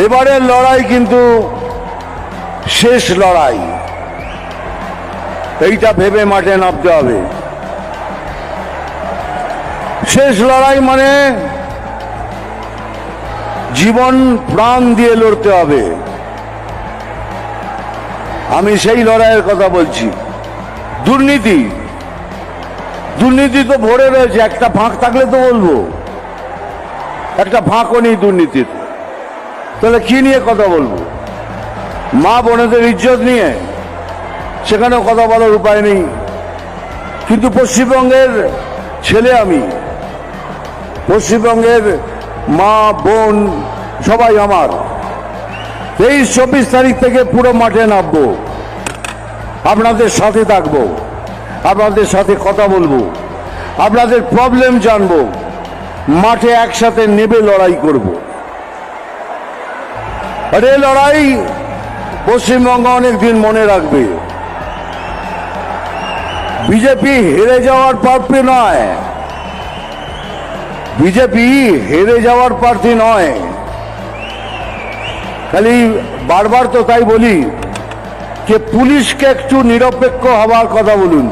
এবারের লড়াই কিন্তু শেষ লড়াই, এইটা ভেবে মাঠে নামতে হবে। শেষ লড়াই মানে জীবন প্রাণ দিয়ে লড়তে হবে। আমি সেই লড়াইয়ের কথা বলছি। দুর্নীতি দুর্নীতি তো ভরে রয়েছে, একটা ফাঁক থাকলে তো বলবো, একটা ফাঁকও নেই দুর্নীতির। তাহলে কি নিয়ে কথা বলবো? মা বোনেদের ইজ্জত নিয়ে সেখানেও কথা বলার উপায় নেই। কিন্তু পশ্চিমবঙ্গের ছেলে আমি, পশ্চিমবঙ্গের মা বোন সবাই আমার। 23-24 তারিখ থেকে পুরো মাঠে নামবো, আপনাদের সাথে থাকবো, আপনাদের সাথে কথা বলবো, আপনাদের প্রবলেম জানবো, মাঠে একসাথে নেবে লড়াই করব। আর এই লড়াই পশ্চিমবঙ্গ অনেকদিন মনে রাখবে। বিজেপি হেরে যাওয়ার প্রার্থী নয়, বিজেপি হেরে যাওয়ার প্রার্থী নয়। খালি বারবার তো তাই বলি যে পুলিশকে একটু নিরপেক্ষ হওয়ার কথা বলুন।